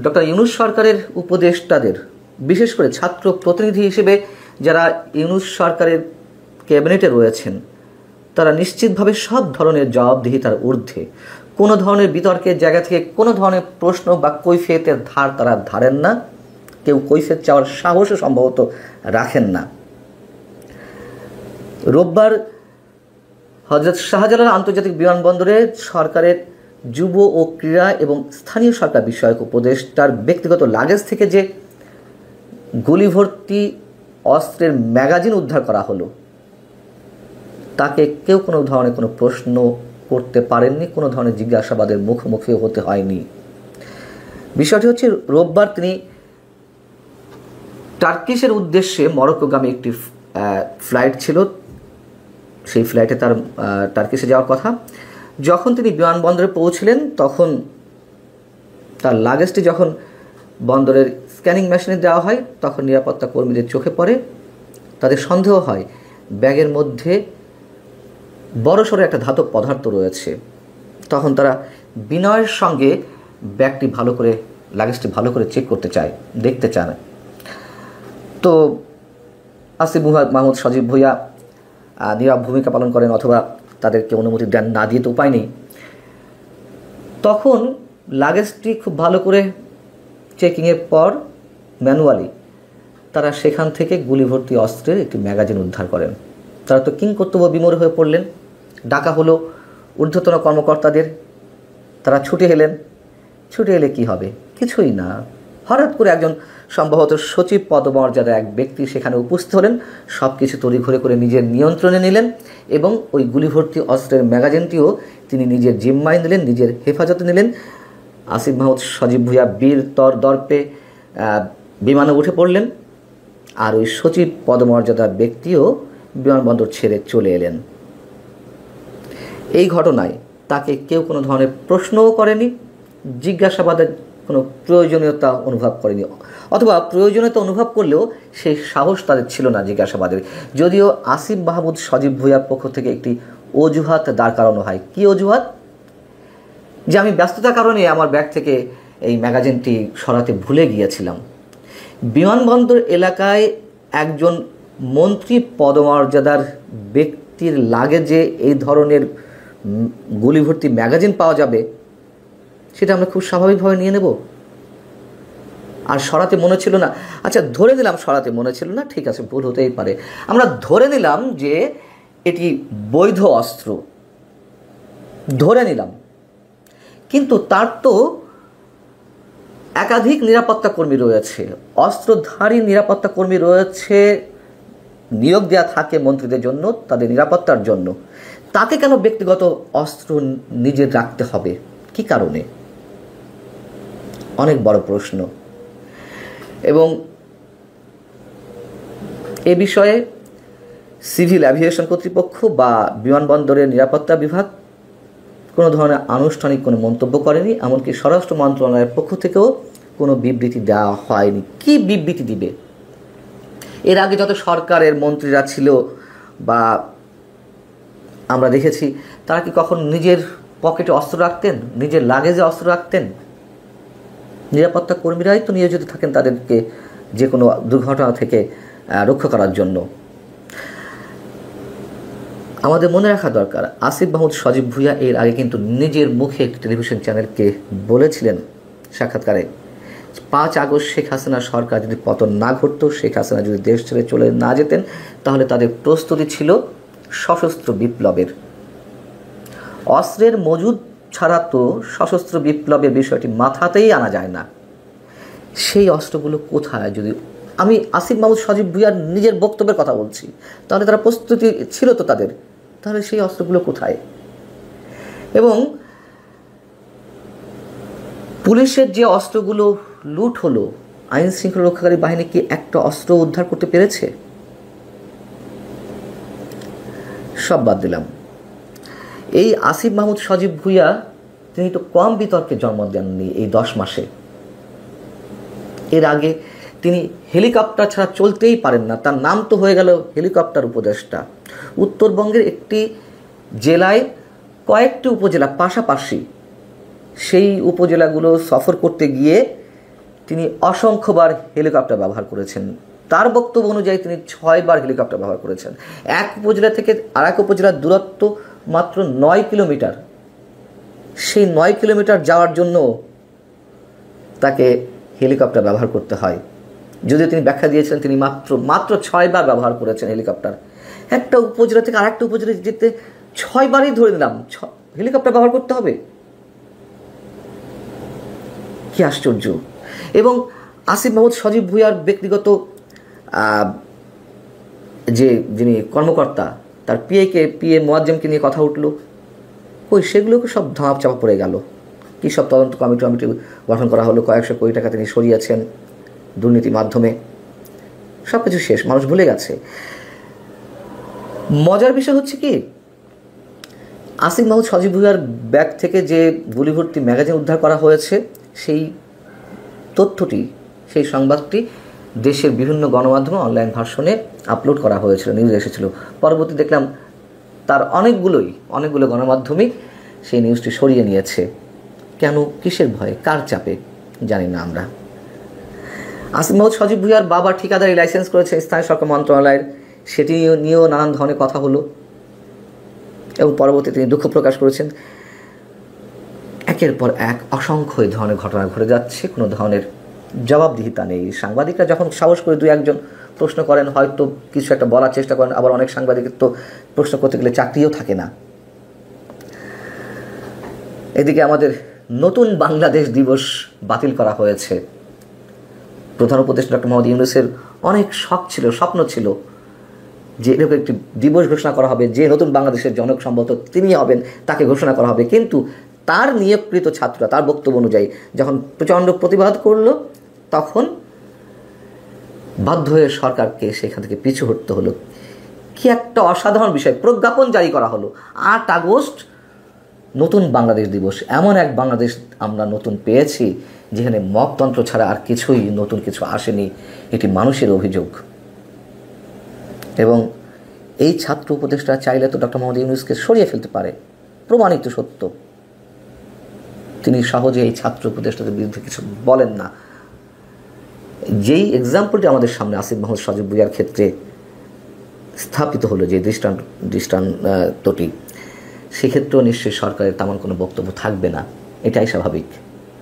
Doctor Yunus সরকারের উপদেষ্টাদের, বিশেষ করে ছাত্র প্রতিনিধি হিসেবে যারা ইউনূস সরকারের ক্যাবিনেটে রয়েছেন, তারা নিশ্চিতভাবে সব ধরনের জবাবদিহিতার ঊর্ধ্বে। কোনো ধরনের বিতর্কের জায়গা থেকে কোনো ধরনের প্রশ্ন বা কৈফিয়তের ধার তারা ধারেন না। কেউ কৈফিয়ত চাওয়ার সাহসও সম্ভবত রাখেন না। রোববার হযরত শাহজালাল আন্তর্জাতিক বিমানবন্দরে সরকারের যুব ও ক্রীড়া এবং স্থানীয় সরকার বিষয়ক উপদেষ্টার ব্যক্তিগত লাগেজ থেকে যে গুলিভর্তি অস্ত্রের ম্যাগাজিন উদ্ধার করা হলো, তাকে কেউ কোনো ধরনের কোনো প্রশ্ন করতে পারেননি, কোনো ধরনের জিজ্ঞাসাবাদের মুখোমুখি হতে হয়নি। বিষয়টি হচ্ছে, রোববার তিনি টার্কিশের উদ্দেশ্যে মরক্কোগামী একটি ফ্লাইট ছিল, সেই ফ্লাইটে তার টার্কিশে যাওয়ার কথা। যখন তিনি বিমানবন্দরে পৌঁছলেন, তখন তার লাগেজটি যখন বন্দরের স্ক্যানিং মেশিনে দেওয়া হয়, তখন নিরাপত্তা কর্মীদের চোখে পড়ে, তাদের সন্দেহ হয় ব্যাগের মধ্যে বড়সড় একটা ধাতব পদার্থ রয়েছে। তখন তারা বিনয়ের সঙ্গে ব্যাগটি ভালো করে, লাগেজটি ভালো করে চেক করতে চায়, দেখতে চায়। তো আসিফ মাহমুদ সজীব ভুঁইয়া নীরব ভূমিকা পালন করেন, অথবা তাদেরকে অনুমতি দেন, না দিয়ে তো উপায় নেই। তখন লাগেজটি খুব ভালো করে চেকিংয়ের পর ম্যানুয়ালি তারা সেখান থেকে গুলিভর্তি অস্ত্রের একটি ম্যাগাজিন উদ্ধার করেন। তারা তো কিংকর্তব্য বিমূঢ় হয়ে পড়লেন। ডাকা হলো ঊর্ধ্বতন কর্মকর্তাদের, তারা ছুটে এলেন। ছুটে এলে কি হবে? কিছুই না। হঠাৎ করে একজন সম্ভবত সচিব পদমর্যাদার এক ব্যক্তি সেখানে উপস্থিত হলেন, সব কিছু তড়িঘড়ি করে নিজের নিয়ন্ত্রণে নিলেন এবং ওই গুলিভর্তি অস্ত্রের ম্যাগাজিনটিও তিনি নিজের জিম্মায় নিলেন, নিজের হেফাজতে নিলেন। আসিফ মাহমুদ সজীব ভুঁইয়া বীর দর্পে বিমানে উঠে পড়লেন, আর ওই সচিব পদমর্যাদার ব্যক্তিও বিমানবন্দর ছেড়ে চলে এলেন। এই ঘটনায় তাকে কেউ কোনো ধরনের প্রশ্নও করেনি, জিজ্ঞাসাবাদের কোনো প্রয়োজনীয়তা অনুভব করেনি, অথবা প্রয়োজনীয়তা অনুভব করলেও সেই সাহস তাদের ছিল না জিজ্ঞাসাবাদের। যদিও আসিফ মাহমুদ সজীব ভুঁইয়ার পক্ষ থেকে একটি অজুহাত দাঁড় করানো হয়। কী অজুহাত? যে আমি ব্যস্ততার কারণে আমার ব্যাগ থেকে এই ম্যাগাজিনটি সরাতে ভুলে গিয়েছিলাম। বিমানবন্দর এলাকায় একজন মন্ত্রী পদমর্যাদার ব্যক্তির লাগেজে এই ধরনের গুলিভর্তি ম্যাগাজিন পাওয়া যাবে, সেটা আমরা খুব স্বাভাবিকভাবে নিয়ে নেব। আর সরাতে মনে ছিল না, আচ্ছা ধরে নিলাম সরাতে মনে ছিল না, ঠিক আছে, ভুল হতেই পারে। আমরা ধরে নিলাম যে এটি বৈধ অস্ত্র, ধরে নিলাম, কিন্তু তার তো একাধিক নিরাপত্তা কর্মী রয়েছে, অস্ত্রধারী নিরাপত্তা কর্মী রয়েছে, নিয়োগ দেওয়া থাকে মন্ত্রীদের জন্য, তাদের নিরাপত্তার জন্য। তাকে কেন ব্যক্তিগত অস্ত্র নিজের রাখতে হবে? কি কারণে? অনেক বড় প্রশ্ন। এবং এ বিষয়ে সিভিল অ্যাভিয়েশন কর্তৃপক্ষ বা বিমানবন্দরের নিরাপত্তা বিভাগ কোনো ধরনের আনুষ্ঠানিক কোনো মন্তব্য করেনি, এমনকি স্বরাষ্ট্র মন্ত্রণালয়ের পক্ষ থেকেও কোনো বিবৃতি দেওয়া হয়নি। কি বিবৃতি দিবে? এর আগে যত সরকারের মন্ত্রীরা ছিল বা আমরা দেখেছি, তারা কি কখন নিজের পকেটে অস্ত্র রাখতেন, নিজের লাগেজে অস্ত্র রাখতেন? নিরাপত্তা কর্মীরাই তো নিয়োজিত থাকেন তাদেরকে যে কোনো দুর্ঘটনা থেকে রক্ষা করার জন্য। আমাদের মনে রাখা দরকার, আসিফ মাহমুদ সজীব ভুঁইয়া এর আগে কিন্তু নিজের মুখে একটি টেলিভিশন চ্যানেলকে বলেছিলেন সাক্ষাৎকারে, 5 আগস্ট শেখ হাসিনা সরকার যদি পতন না ঘটত, শেখ হাসিনা যদি দেশ ছেড়ে চলে না যেতেন, তাহলে তাদের প্রস্তুতি ছিল সশস্ত্র বিপ্লবের। অস্ত্রের মজুদ ছাড়া তো সশস্ত্র বিপ্লবের বিষয়টি মাথাতেই আনা যায় না। সেই অস্ত্রগুলো কোথায়? যদি আমি আসিফ মাহমুদ সজীব ভুঁইয়ার নিজের বক্তব্যের কথা বলছি, তাহলে তারা প্রস্তুতি ছিল তো তাদের, তাহলে সেই অস্ত্রগুলো কোথায়? এবং পুলিশের যে অস্ত্রগুলো লুট হলো, আইন শৃঙ্খলা রক্ষাকারী বাহিনী কি একটা অস্ত্র উদ্ধার করতে পেরেছে? সব বাদ দিলাম। এই আসিফ মাহমুদ সজীব ভুঁইয়া তিনি তো কম বিতর্কে জন্ম দেননি এই 10 মাসে। এর আগে তিনি হেলিকপ্টার ছাড়া চলতেই পারেন না, তার নাম তো হয়ে গেল হেলিকপ্টার উপদেষ্টা। উত্তরবঙ্গের একটি জেলায় কয়েকটি উপজেলা পাশাপাশি, সেই উপজেলাগুলো সফর করতে গিয়ে তিনি অসংখ্যবার হেলিকপ্টার ব্যবহার করেছেন। তার বক্তব্য অনুযায়ী তিনি 6 বার হেলিকপ্টার ব্যবহার করেছেন। এক উপজেলা থেকে আরেক উপজেলার দূরত্ব মাত্র 9 কিলোমিটার। সেই 9 কিলোমিটার যাওয়ার জন্য তাকে হেলিকপ্টার ব্যবহার করতে হয়। যদিও তিনি ব্যাখ্যা দিয়েছেন তিনি মাত্র 6 বার ব্যবহার করেছেন হেলিকপ্টার। একটা উপজেলা থেকে আরেকটা উপজেলায় যেতে 6 বারই ধরে নিলাম হেলিকপ্টার ব্যবহার করতে হবে। কি আশ্চর্য! এবং আসিফ মাহমুদ সজীব ভুঁইয়ার ব্যক্তিগত যিনি কর্মকর্তা, তার পিএ মোয়াজ্জেমকে নিয়ে কথা উঠল, কই সেগুলোকে সব ধাপ চাপা পড়ে গেল। কী সব তদন্ত কমিটি গঠন করা হলো, কয়েকশো কোটি টাকা তিনি সরিয়েছেন দুর্নীতির মাধ্যমে, সব কিছু শেষ, মানুষ ভুলে গেছে। মজার বিষয় হচ্ছে কি, আসিফ মাহমুদ সজীব ভুঁইয়ার ব্যাগ থেকে যে গুলিভর্তি ম্যাগাজিন উদ্ধার করা হয়েছে, সেই তথ্যটি, সেই সংবাদটি দেশের বিভিন্ন গণমাধ্যমে অনলাইন ভার্সনে আপলোড করা হয়েছিল, নিউজ এসেছিল। পরবর্তী দেখলাম তার অনেকগুলো গণমাধ্যমে সেই নিউজটি সরিয়ে নিয়েছে। কেন? কিসের ভয়ে? কার চাপে? জানি না আমরা। আসিফ মাহমুদ সজীব ভুঁইয়ার বাবা ঠিকাদারি লাইসেন্স করেছে স্থানীয় সরকার মন্ত্রণালয়ের, সেটি নিয়েও নানান ধরনের কথা হলো এবং পরবর্তী তিনি দুঃখ প্রকাশ করেছেন। একের পর এক অসংখ্য এই ধরনের ঘটনা ঘটে যাচ্ছে, কোনো ধরনের জবাবদিহিতা নেই। সাংবাদিকরা যখন সাহস করে 2-1 প্রশ্ন করেন, হয়তো কিছু একটা বলার চেষ্টা করেন, আবার অনেক সাংবাদিকের তো প্রশ্ন করতে গেলে চাকরিও থাকে না। এদিকে আমাদের নতুন বাংলাদেশ দিবস বাতিল করা হয়েছে। প্রধান উপদেষ্টা ডক্টর মোহাম্মদ ইউনূসের অনেক স্বপ্ন ছিল যে এরকম একটি দিবস ঘোষণা করা হবে, যে নতুন বাংলাদেশের জনক সম্ভবত তিনি হবেন, তাকে ঘোষণা করা হবে। কিন্তু তার নিয়োগকৃত ছাত্ররা তার বক্তব্য অনুযায়ী যখন প্রচণ্ড প্রতিবাদ করলো, তখন বাধ্য হয়ে সরকারকে সেখান থেকে পিছু হটতে হলো। কি একটা অসাধারণ বিষয়! প্রজ্ঞাপন জারি করা হলো 8 আগস্ট নতুন বাংলাদেশ দিবস। এমন এক বাংলাদেশ আমরা নতুন পেয়েছি যেখানে মকতন্ত্র ছাড়া আর কিছুই নতুন কিছু আসেনি, এটি মানুষের অভিযোগ। এবং এই ছাত্র উপদেষ্টা চাইলে তো ডক্টর মোহাম্মদ ইউনূসকে সরিয়ে ফেলতে পারে, প্রমাণিত সত্য। তিনি সহজে এই ছাত্র উপদেষ্টাদের বিরুদ্ধে কিছু বলেন না। যেই এক্সাম্পলটি আমাদের সামনে আসিফ মাহমুদ সজীব ভুঁইয়ার ক্ষেত্রে স্থাপিত হলো, যে দৃষ্টান্তটি, সেক্ষেত্রেও নিশ্চয়ই সরকারের তেমন কোনো বক্তব্য থাকবে না, এটাই স্বাভাবিক।